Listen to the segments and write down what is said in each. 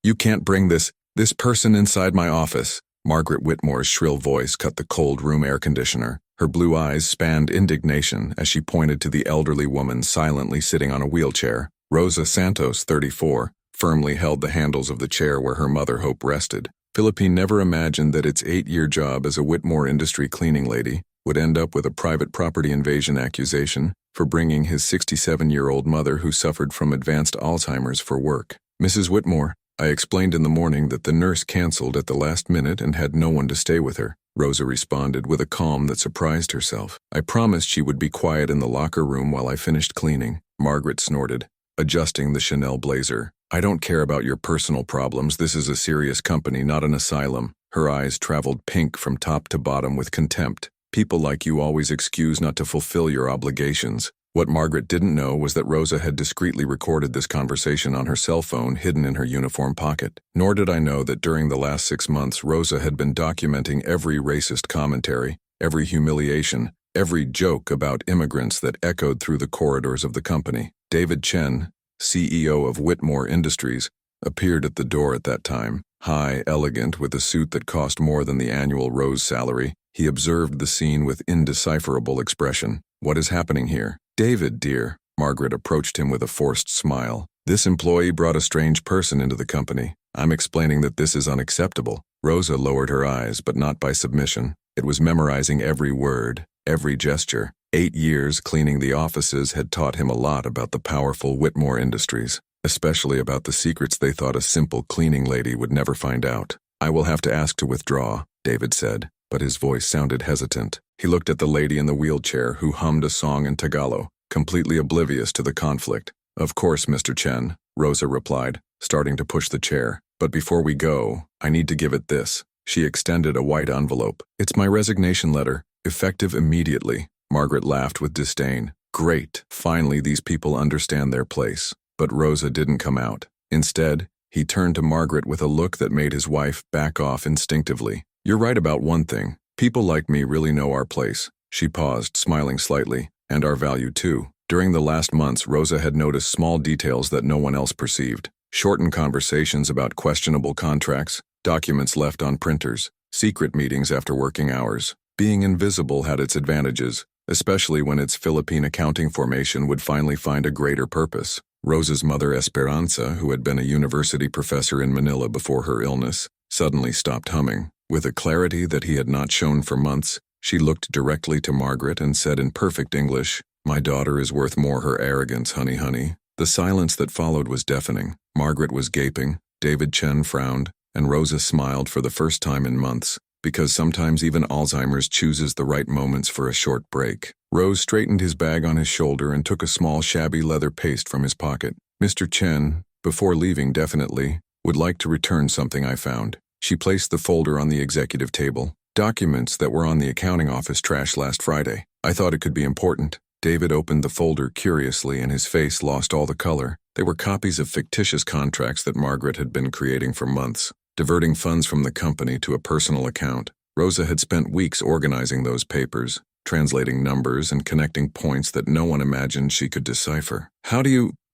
You can't bring this person inside my office." Margaret Whitmore's shrill voice cut the cold room air conditioner. Her blue eyes spanned indignation as she pointed to the elderly woman silently sitting on a wheelchair. Rosa Santos, 34, firmly held the handles of the chair where her mother Hope rested. Philippine never imagined that its 8-year job as a Whitmore Industry cleaning lady would end up with a private property invasion accusation for bringing his 67-year-old mother who suffered from advanced Alzheimer's for work. "Mrs. Whitmore, I explained in the morning that the nurse canceled at the last minute and had no one to stay with her," Rosa responded with a calm that surprised herself. "I promised she would be quiet in the locker room while I finished cleaning." Margaret snorted, adjusting the Chanel blazer. "I don't care about your personal problems. This is a serious company, not an asylum." Her eyes traveled pink from top to bottom with contempt. "People like you always excuse not to fulfill your obligations." What Margaret didn't know was that Rosa had discreetly recorded this conversation on her cell phone hidden in her uniform pocket. Nor did I know that during the last 6 months Rosa had been documenting every racist commentary, every humiliation, every joke about immigrants that echoed through the corridors of the company. David Chen, CEO of Whitmore Industries, appeared at the door at that time. High, elegant, with a suit that cost more than the annual Rose salary, he observed the scene with indecipherable expression. "What is happening here?" "David, dear," Margaret approached him with a forced smile. "This employee brought a strange person into the company. I'm explaining that this is unacceptable." Rosa lowered her eyes, but not by submission. It was memorizing every word, every gesture. 8 years cleaning the offices had taught him a lot about the powerful Whitmore Industries, especially about the secrets they thought a simple cleaning lady would never find out. "I will have to ask to withdraw," David said, but his voice sounded hesitant. He looked at the lady in the wheelchair who hummed a song in Tagalog, completely oblivious to the conflict. "Of course, Mr. Chen," Rosa replied, starting to push the chair. "But before we go, I need to give it this." She extended a white envelope. "It's my resignation letter, effective immediately." Margaret laughed with disdain. "Great, finally these people understand their place." But Rosa didn't come out. Instead, he turned to Margaret with a look that made his wife back off instinctively. "You're right about one thing. People like me really know our place." She paused, smiling slightly, "and our value too." During the last months, Rosa had noticed small details that no one else perceived. Shortened conversations about questionable contracts, documents left on printers, secret meetings after working hours. Being invisible had its advantages, especially when its Philippine accounting formation would finally find a greater purpose. Rosa's mother Esperanza, who had been a university professor in Manila before her illness, suddenly stopped humming. With a clarity that he had not shown for months, she looked directly to Margaret and said in perfect English, "My daughter is worth more her arrogance, honey, honey." The silence that followed was deafening. Margaret was gaping, David Chen frowned, and Rosa smiled for the first time in months, because sometimes even Alzheimer's chooses the right moments for a short break. Rose straightened his bag on his shoulder and took a small shabby leather paste from his pocket. "Mr. Chen, before leaving definitely, would like to return something I found." She placed the folder on the executive table. "Documents that were on the accounting office trash last Friday. I thought it could be important." David opened the folder curiously and his face lost all the color. They were copies of fictitious contracts that Margaret had been creating for months, diverting funds from the company to a personal account. Rosa had spent weeks organizing those papers, translating numbers and connecting points that no one imagined she could decipher.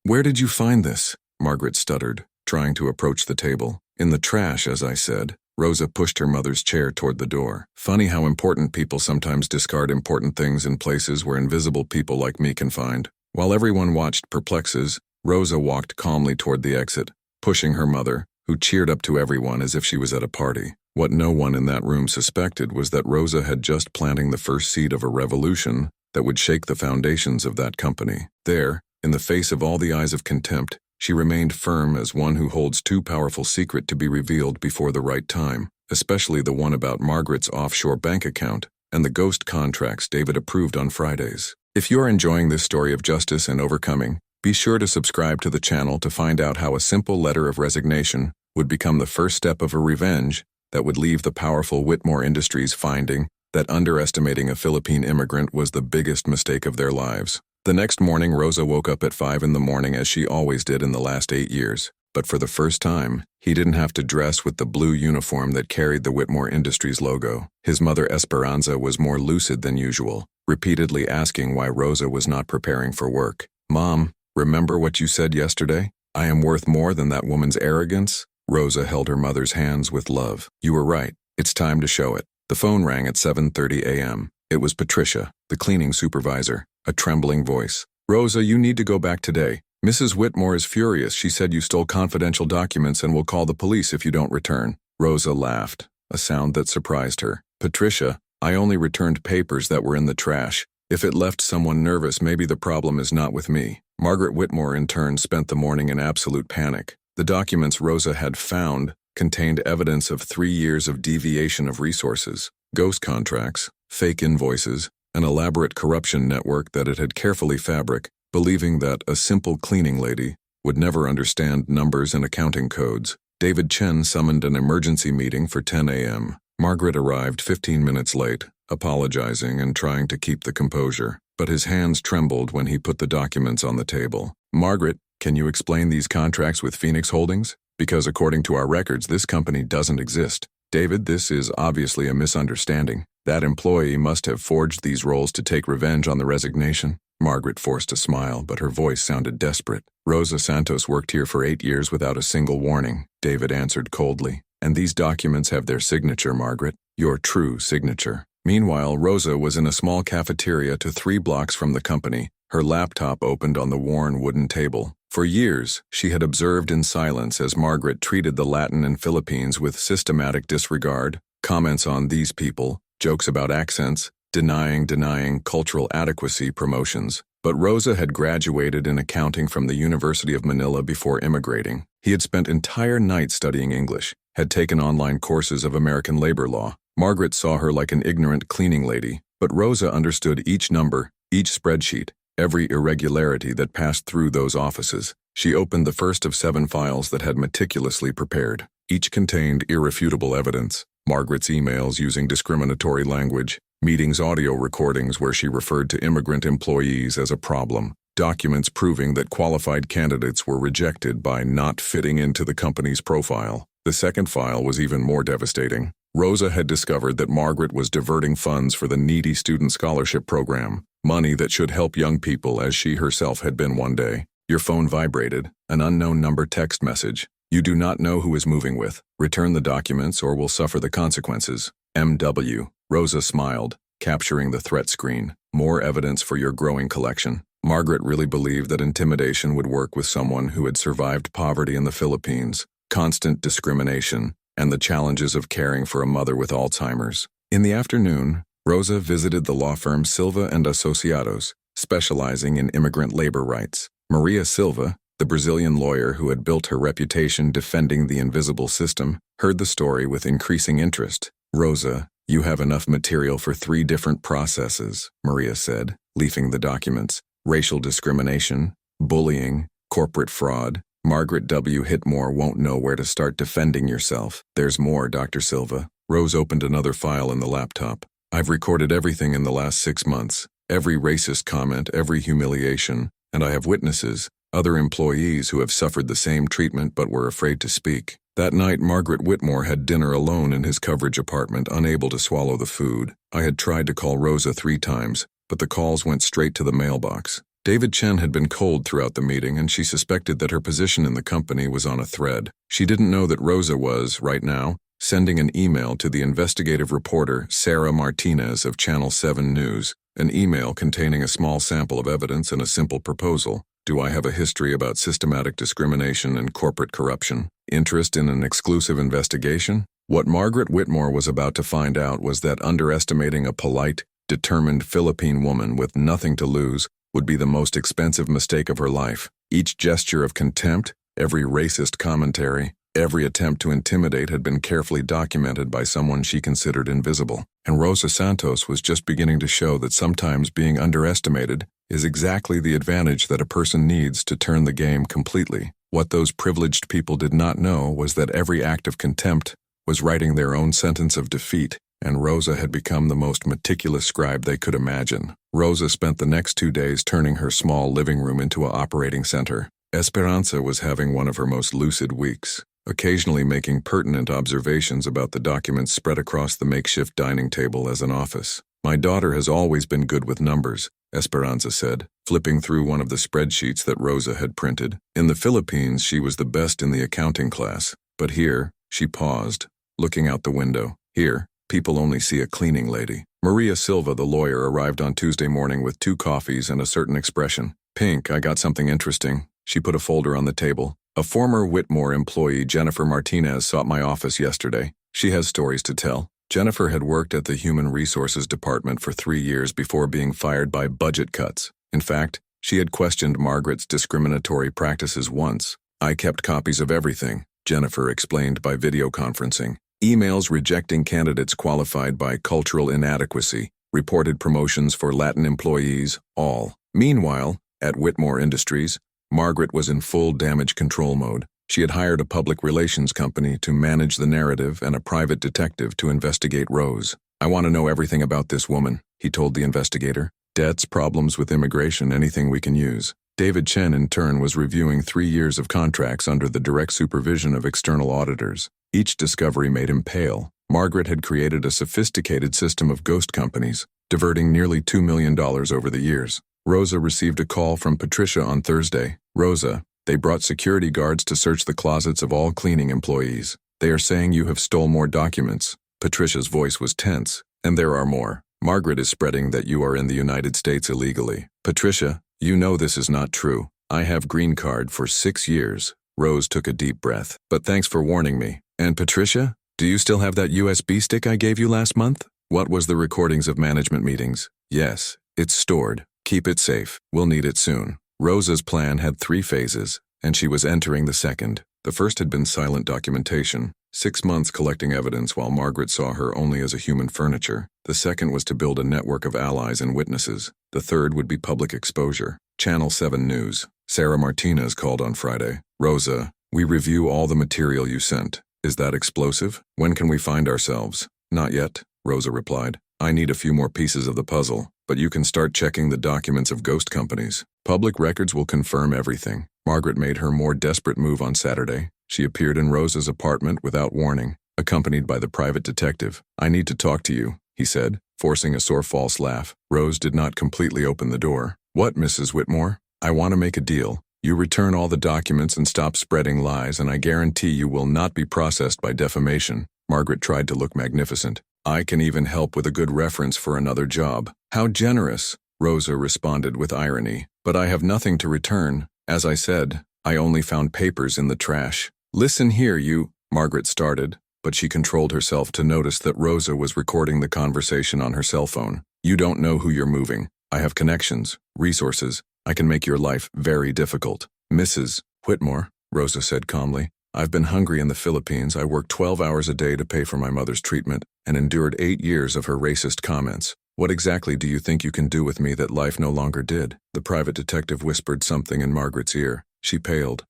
Where did you find this?" Margaret stuttered, trying to approach the table. "In the trash, as I said." Rosa pushed her mother's chair toward the door. "Funny how important people sometimes discard important things in places where invisible people like me can find." While everyone watched perplexes, Rosa walked calmly toward the exit, pushing her mother, who cheered up to everyone as if she was at a party. What no one in that room suspected was that Rosa had just planting the first seed of a revolution that would shake the foundations of that company. There, in the face of all the eyes of contempt, she remained firm as one who holds too powerful secret to be revealed before the right time, especially the one about Margaret's offshore bank account and the ghost contracts David approved on Fridays. If you are enjoying this story of justice and overcoming, be sure to subscribe to the channel to find out how a simple letter of resignation would become the first step of a revenge that would leave the powerful Whitmore Industries finding that underestimating a Philippine immigrant was the biggest mistake of their lives. The next morning, Rosa woke up at 5 in the morning as she always did in the last 8 years. But for the first time, he didn't have to dress with the blue uniform that carried the Whitmore Industries logo. His mother Esperanza was more lucid than usual, repeatedly asking why Rosa was not preparing for work. "Mom, remember what you said yesterday? I am worth more than that woman's arrogance?" Rosa held her mother's hands with love. You were right. It's time to show it. The phone rang at 7:30 a.m. It was Patricia, the cleaning supervisor, a trembling voice. Rosa, you need to go back today. Mrs. Whitmore is furious. She said you stole confidential documents and will call the police if you don't return. Rosa laughed, a sound that surprised her. Patricia, I only returned papers that were in the trash. If it left someone nervous, maybe the problem is not with me. Margaret Whitmore, in turn, spent the morning in absolute panic. The documents Rosa had found contained evidence of 3 years of deviation of resources, ghost contracts, fake invoices, an elaborate corruption network that it had carefully fabricated, believing that a simple cleaning lady would never understand numbers and accounting codes. David Chen summoned an emergency meeting for 10 a.m. Margaret arrived 15 minutes late, apologizing and trying to keep the composure, but his hands trembled when he put the documents on the table. Margaret, can you explain these contracts with Phoenix Holdings? Because according to our records, this company doesn't exist. David, this is obviously a misunderstanding. That employee must have forged these roles to take revenge on the resignation. Margaret forced a smile, but her voice sounded desperate. Rosa Santos worked here for 8 years without a single warning, David answered coldly. And these documents have their signature, Margaret, your true signature. Meanwhile, Rosa was in a small cafeteria to 3 blocks from the company, her laptop opened on the worn wooden table. For years, she had observed in silence as Margaret treated the Latin and Philippines with systematic disregard, comments on these people, jokes about accents, denying cultural adequacy promotions. But Rosa had graduated in accounting from the University of Manila before immigrating. He had spent entire nights studying English, had taken online courses of American labor law. Margaret saw her like an ignorant cleaning lady, but Rosa understood each number, each spreadsheet, every irregularity that passed through those offices. She opened the first of 7 files that had meticulously prepared. Each contained irrefutable evidence. Margaret's emails using discriminatory language, meetings audio recordings where she referred to immigrant employees as a problem, documents proving that qualified candidates were rejected by not fitting into the company's profile. The second file was even more devastating. Rosa had discovered that Margaret was diverting funds for the needy student scholarship program, money that should help young people as she herself had been one day. Your phone vibrated, an unknown number text message. You do not know who is moving with. Return the documents or will suffer the consequences. M.W. Rosa smiled, capturing the threat screen. More evidence for your growing collection. Margaret really believed that intimidation would work with someone who had survived poverty in the Philippines, constant discrimination, and the challenges of caring for a mother with Alzheimer's. In the afternoon, Rosa visited the law firm Silva and Asociados, specializing in immigrant labor rights. Maria Silva, the Brazilian lawyer who had built her reputation defending the invisible system, heard the story with increasing interest. Rosa, you have enough material for 3 different processes, Maria said, leafing the documents. Racial discrimination, bullying, corporate fraud. Margaret W. Whitmore won't know where to start defending yourself. There's more, Dr. Silva. Rose opened another file in the laptop. I've recorded everything in the last 6 months. Every racist comment, every humiliation, and I have witnesses, other employees who have suffered the same treatment but were afraid to speak. That night, Margaret Whitmore had dinner alone in his coverage apartment, unable to swallow the food. I had tried to call Rosa 3 times, but the calls went straight to the mailbox. David Chen had been cold throughout the meeting, and she suspected that her position in the company was on a thread. She didn't know that Rosa was, right now, sending an email to the investigative reporter Sarah Martinez of Channel 7 News, an email containing a small sample of evidence and a simple proposal. Do I have a history about systematic discrimination and corporate corruption? Interest in an exclusive investigation? What Margaret Whitmore was about to find out was that underestimating a polite, determined Philippine woman with nothing to lose would be the most expensive mistake of her life. Each gesture of contempt, every racist commentary, every attempt to intimidate had been carefully documented by someone she considered invisible. And Rosa Santos was just beginning to show that sometimes being underestimated is exactly the advantage that a person needs to turn the game completely. What those privileged people did not know was that every act of contempt was writing their own sentence of defeat, and Rosa had become the most meticulous scribe they could imagine. Rosa spent the next 2 days turning her small living room into an operating center. Esperanza was having one of her most lucid weeks, occasionally making pertinent observations about the documents spread across the makeshift dining table as an office. My daughter has always been good with numbers, Esperanza said, flipping through one of the spreadsheets that Rosa had printed. In the Philippines, she was the best in the accounting class. But here, she paused, looking out the window. Here, people only see a cleaning lady. Maria Silva, the lawyer, arrived on Tuesday morning with 2 coffees and a certain expression. Pink, I got something interesting. She put a folder on the table. A former Whitmore employee, Jennifer Martinez, sought my office yesterday. She has stories to tell. Jennifer had worked at the Human Resources Department for 3 years before being fired by budget cuts. In fact, she had questioned Margaret's discriminatory practices once. I kept copies of everything, Jennifer explained by video conferencing. Emails rejecting candidates qualified by cultural inadequacy, reported promotions for Latin employees, all. Meanwhile, at Whitmore Industries, Margaret was in full damage control mode. She had hired a public relations company to manage the narrative and a private detective to investigate Rose. I want to know everything about this woman, he told the investigator. Debts, problems with immigration, anything we can use. David Chen, in turn, was reviewing 3 years of contracts under the direct supervision of external auditors. Each discovery made him pale. Margaret had created a sophisticated system of ghost companies, diverting nearly $2 million over the years. Rosa received a call from Patricia on Thursday. Rosa, they brought security guards to search the closets of all cleaning employees. They are saying you have stole more documents. Patricia's voice was tense. And there are more. Margaret is spreading that you are in the United States illegally. Patricia, you know this is not true. I have green card for 6 years. Rose took a deep breath. But thanks for warning me. And Patricia, do you still have that USB stick I gave you last month? What was the recordings of management meetings? Yes, it's stored. Keep it safe. We'll need it soon. Rosa's plan had 3 phases, and she was entering the second. The first had been silent documentation, 6 months collecting evidence while Margaret saw her only as a human furniture. The second was to build a network of allies and witnesses. The third would be public exposure. Channel 7 News. Sarah Martinez called on Friday. Rosa, we review all the material you sent. Is that explosive? When can we find ourselves? Not yet, Rosa replied. I need a few more pieces of the puzzle, but you can start checking the documents of ghost companies. Public records will confirm everything. Margaret made her more desperate move on Saturday. She appeared in Rosa's apartment without warning, accompanied by the private detective. I need to talk to you, he said, forcing a sore false laugh. Rose did not completely open the door. What, Mrs. Whitmore? I want to make a deal. You return all the documents and stop spreading lies, and I guarantee you will not be processed by defamation. Margaret tried to look magnificent. I can even help with a good reference for another job. How generous, Rosa responded with irony. But I have nothing to return. As I said, I only found papers in the trash. Listen here, you, Margaret started, but she controlled herself to notice that Rosa was recording the conversation on her cell phone. You don't know who you're moving. I have connections, resources. I can make your life very difficult. Mrs. Whitmore, Rosa said calmly, I've been hungry in the Philippines. I worked 12 hours a day to pay for my mother's treatment and endured 8 years of her racist comments. What exactly do you think you can do with me that life no longer did? The private detective whispered something in Margaret's ear. She paled.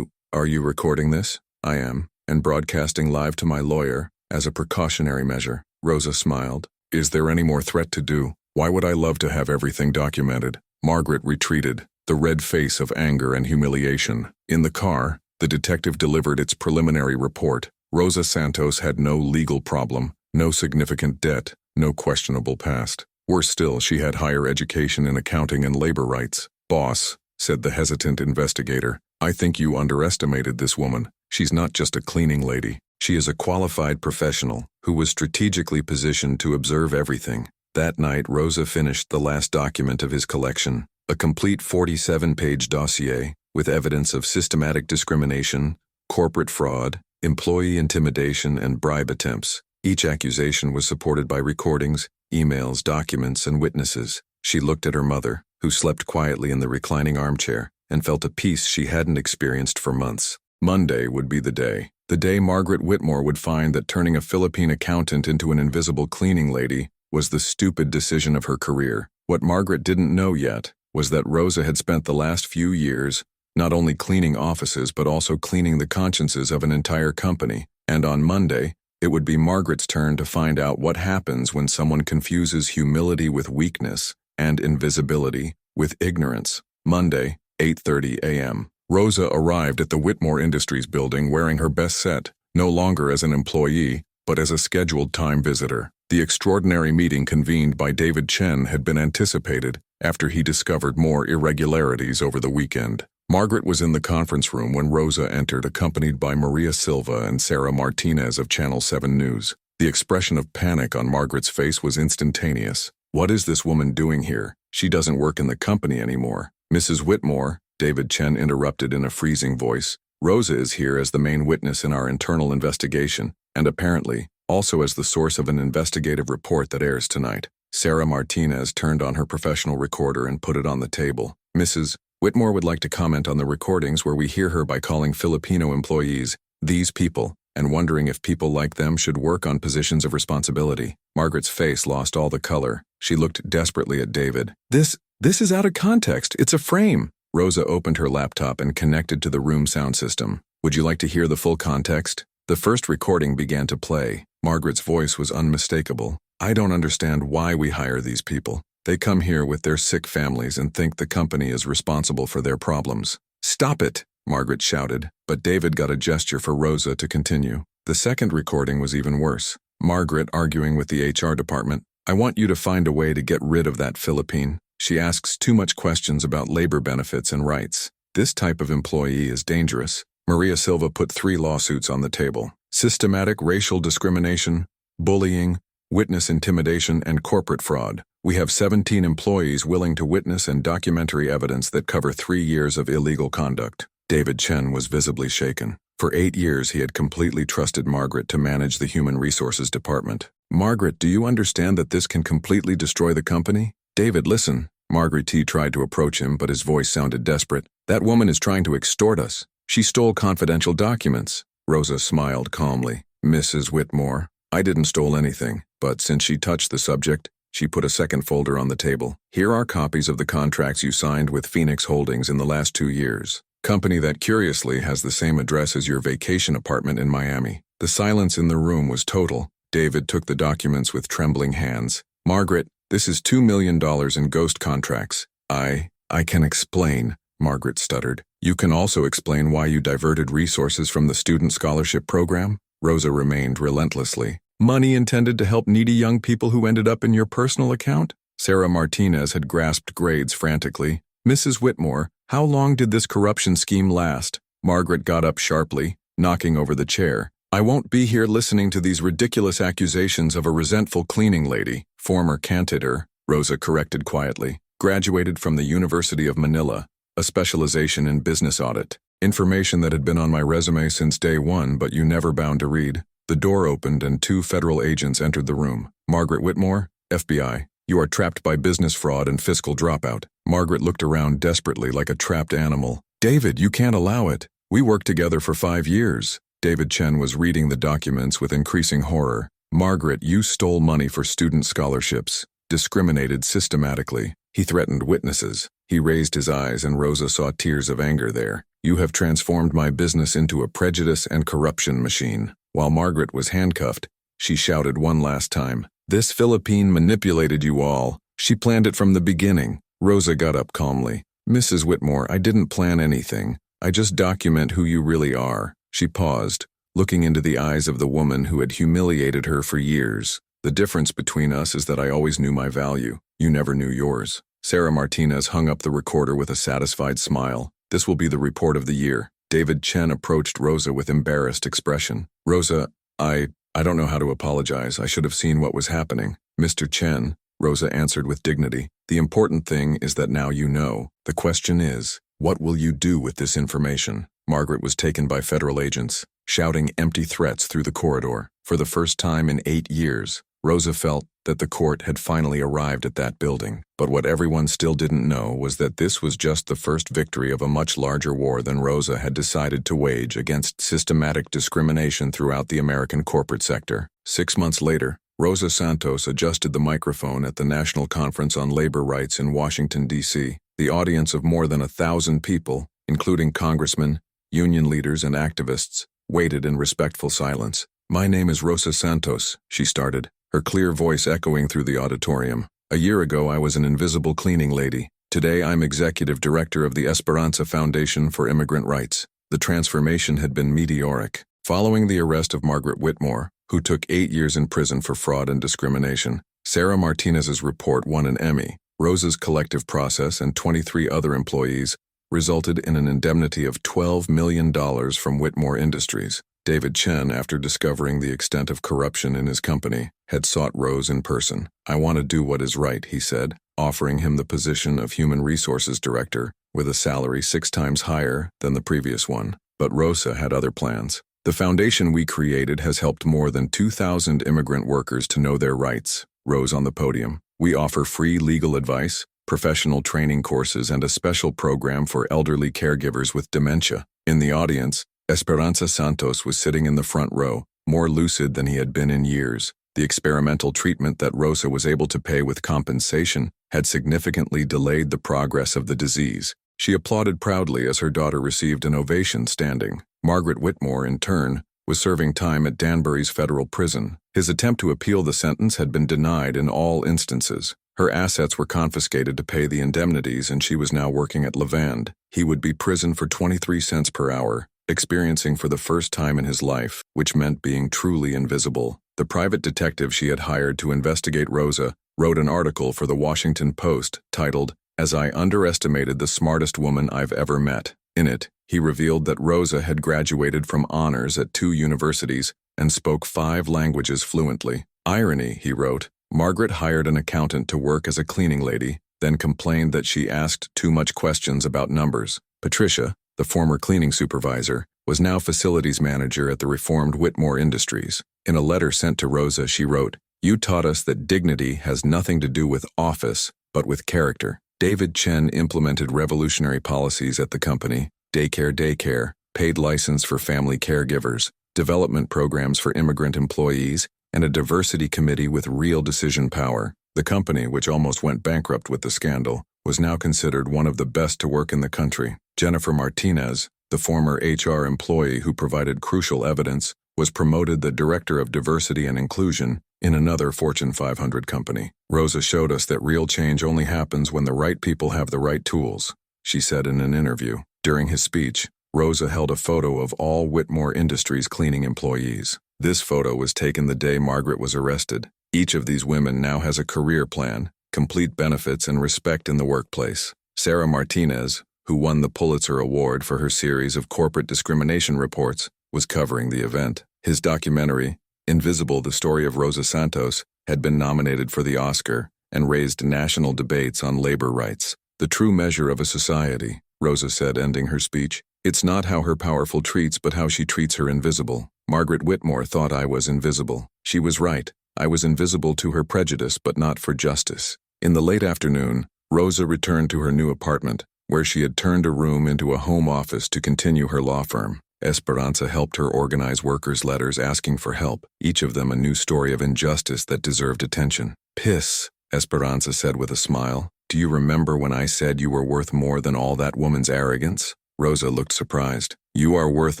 Are you recording this? I am, and broadcasting live to my lawyer as a precautionary measure. Rosa smiled. Is there any more threat to do? Why would I love to have everything documented? Margaret retreated, the red face of anger and humiliation. In the car, the detective delivered its preliminary report. Rosa Santos had no legal problem, no significant debt, no questionable past. Worse still, she had higher education in accounting and labor rights. Boss, said the hesitant investigator, I think you underestimated this woman. She's not just a cleaning lady. She is a qualified professional who was strategically positioned to observe everything. That night, Rosa finished the last document of his collection, a complete 47-page dossier with evidence of systematic discrimination, corporate fraud, employee intimidation, and bribe attempts. Each accusation was supported by recordings, emails, documents, and witnesses. She looked at her mother, who slept quietly in the reclining armchair, and felt a peace she hadn't experienced for months. Monday would be the day Margaret Whitmore would find that turning a Philippine accountant into an invisible cleaning lady was the stupid decision of her career. What Margaret didn't know yet was that Rosa had spent the last few years not only cleaning offices but also cleaning the consciences of an entire company. And on Monday, it would be Margaret's turn to find out what happens when someone confuses humility with weakness and invisibility with ignorance. Monday, 8:30 a.m. Rosa arrived at the Whitmore Industries building wearing her best set, no longer as an employee, but as a scheduled time visitor. The extraordinary meeting convened by David Chen had been anticipated after he discovered more irregularities over the weekend. Margaret was in the conference room when Rosa entered, accompanied by Maria Silva and Sarah Martinez of Channel 7 News. The expression of panic on Margaret's face was instantaneous. What is this woman doing here? She doesn't work in the company anymore. Mrs. Whitmore, David Chen interrupted in a freezing voice. Rosa is here as the main witness in our internal investigation, and apparently, also as the source of an investigative report that airs tonight. Sarah Martinez turned on her professional recorder and put it on the table. Mrs. Whitmore would like to comment on the recordings where we hear her by calling Filipino employees these people, and wondering if people like them should work on positions of responsibility. Margaret's face lost all the color. She looked desperately at David. This is out of context. It's a frame. Rosa opened her laptop and connected to the room sound system. Would you like to hear the full context? The first recording began to play. Margaret's voice was unmistakable. I don't understand why we hire these people. They come here with their sick families and think the company is responsible for their problems. Stop it, Margaret shouted, but David got a gesture for Rosa to continue. The second recording was even worse. Margaret arguing with the HR department. I want you to find a way to get rid of that Philippine. She asks too much questions about labor benefits and rights. This type of employee is dangerous. Maria Silva put 3 lawsuits on the table. Systematic racial discrimination, bullying, witness intimidation, and corporate fraud. We have 17 employees willing to witness and documentary evidence that cover 3 years of illegal conduct. David Chen was visibly shaken. For 8 years he had completely trusted Margaret to manage the Human Resources Department. Margaret, do you understand that this can completely destroy the company? David, listen. Margaret T. tried to approach him, but his voice sounded desperate. That woman is trying to extort us. She stole confidential documents. Rosa smiled calmly. Mrs. Whitmore, I didn't stole anything, but since she touched the subject, she put a second folder on the table. Here are copies of the contracts you signed with Phoenix Holdings in the last 2 years. Company that curiously has the same address as your vacation apartment in Miami. The silence in the room was total. David took the documents with trembling hands. Margaret, this is $2 million in ghost contracts. I can explain, Margaret stuttered. You can also explain why you diverted resources from the student scholarship program? Rosa remained relentlessly. Money intended to help needy young people who ended up in your personal account? Sarah Martinez had grasped grades frantically. Mrs. Whitmore, how long did this corruption scheme last? Margaret got up sharply, knocking over the chair. I won't be here listening to these ridiculous accusations of a resentful cleaning lady. Former candidate, Rosa corrected quietly. Graduated from the University of Manila, a specialization in business audit. Information that had been on my resume since day one, but you never bound to read. The door opened and 2 federal agents entered the room. Margaret Whitmore, FBI. You are trapped by business fraud and fiscal dropout. Margaret looked around desperately like a trapped animal. David, you can't allow it. We worked together for 5 years. David Chen was reading the documents with increasing horror. Margaret, you stole money for student scholarships, discriminated systematically. He threatened witnesses. He raised his eyes and Rosa saw tears of anger there. You have transformed my business into a prejudice and corruption machine. While Margaret was handcuffed, she shouted one last time. This Philippine manipulated you all. She planned it from the beginning. Rosa got up calmly. Mrs. Whitmore, I didn't plan anything. I just document who you really are. She paused, looking into the eyes of the woman who had humiliated her for years. The difference between us is that I always knew my value. You never knew yours. Sarah Martinez hung up the recorder with a satisfied smile. This will be the report of the year. David Chen approached Rosa with embarrassed expression. Rosa, I don't know how to apologize. I should have seen what was happening. Mr. Chen, Rosa answered with dignity. The important thing is that now you know. The question is, what will you do with this information? Margaret was taken by federal agents, shouting empty threats through the corridor. For the first time in 8 years, Rosa felt that the court had finally arrived at that building. But what everyone still didn't know was that this was just the first victory of a much larger war than Rosa had decided to wage against systematic discrimination throughout the American corporate sector. 6 months later, Rosa Santos adjusted the microphone at the National Conference on Labor Rights in Washington, D.C. The audience of more than 1,000 people, including congressmen, union leaders, and activists, waited in respectful silence. My name is Rosa Santos, she started, her clear voice echoing through the auditorium. A year ago, I was an invisible cleaning lady. Today, I'm executive director of the Esperanza Foundation for Immigrant Rights. The transformation had been meteoric. Following the arrest of Margaret Whitmore, who took 8 years in prison for fraud and discrimination, Sarah Martinez's report won an Emmy. Rosa's collective process and 23 other employees resulted in an indemnity of $12 million from Whitmore Industries. David Chen, after discovering the extent of corruption in his company, had sought Rose in person. "I want to do what is right," he said, offering him the position of Human Resources Director, with a salary 6 times higher than the previous one. But Rosa had other plans. "The foundation we created has helped more than 2,000 immigrant workers to know their rights," Rose on the podium. "We offer free legal advice, professional training courses, and a special program for elderly caregivers with dementia." In the audience, Esperanza Santos was sitting in the front row, more lucid than he had been in years. The experimental treatment that Rosa was able to pay with compensation had significantly delayed the progress of the disease. She applauded proudly as her daughter received an ovation standing. Margaret Whitmore, in turn, was serving time at Danbury's federal prison. His attempt to appeal the sentence had been denied in all instances. Her assets were confiscated to pay the indemnities, and she was now working at Levand. He would be prisoned for 23 cents per hour, experiencing for the first time in his life, which meant being truly invisible. The private detective she had hired to investigate Rosa wrote an article for the Washington Post titled, "As I Underestimated the Smartest Woman I've Ever Met." In it, he revealed that Rosa had graduated from honors at 2 universities and spoke 5 languages fluently. "Irony," he wrote. "Margaret hired an accountant to work as a cleaning lady, then complained that she asked too much questions about numbers." Patricia, the former cleaning supervisor, was now facilities manager at the reformed Whitmore Industries. In a letter sent to Rosa, she wrote, "You taught us that dignity has nothing to do with office, but with character." David Chen implemented revolutionary policies at the company: daycare, paid license for family caregivers, development programs for immigrant employees, and a diversity committee with real decision power. The company, which almost went bankrupt with the scandal, was now considered one of the best to work in the country. Jennifer Martinez, the former HR employee who provided crucial evidence, was promoted the Director of Diversity and Inclusion in another Fortune 500 company. "Rosa showed us that real change only happens when the right people have the right tools," she said in an interview. During his speech, Rosa held a photo of all Whitmore Industries cleaning employees. This photo was taken the day Margaret was arrested. Each of these women now has a career plan, complete benefits, and respect in the workplace. Sarah Martinez, who won the Pulitzer Award for her series of corporate discrimination reports, was covering the event. His documentary, Invisible: The Story of Rosa Santos, had been nominated for the Oscar and raised national debates on labor rights. "The true measure of a society," Rosa said, ending her speech, "it's not how her powerful treats, but how she treats her invisible. Margaret Whitmore thought I was invisible. She was right. I was invisible to her prejudice, but not for justice." In the late afternoon, Rosa returned to her new apartment, where she had turned a room into a home office to continue her law firm. Esperanza helped her organize workers' letters asking for help, each of them a new story of injustice that deserved attention. "Piss," Esperanza said with a smile. "Do you remember when I said you were worth more than all that woman's arrogance?" Rosa looked surprised. "You are worth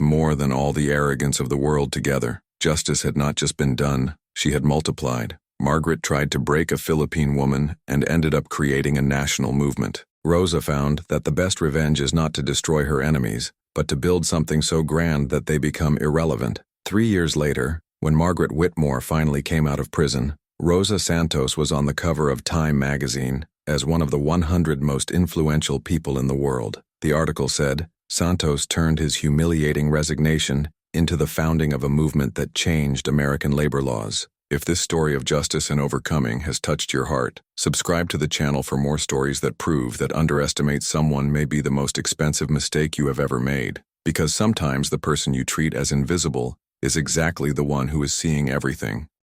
more than all the arrogance of the world together." Justice had not just been done, she had multiplied. Margaret tried to break a Philippine woman and ended up creating a national movement. Rosa found that the best revenge is not to destroy her enemies, but to build something so grand that they become irrelevant. 3 years later, when Margaret Whitmore finally came out of prison, Rosa Santos was on the cover of Time magazine as one of the 100 most influential people in the world. The article said, "Santos turned his humiliating resignation into the founding of a movement that changed American labor laws." If this story of justice and overcoming has touched your heart, subscribe to the channel for more stories that prove that underestimate someone may be the most expensive mistake you have ever made, because sometimes the person you treat as invisible is exactly the one who is seeing everything.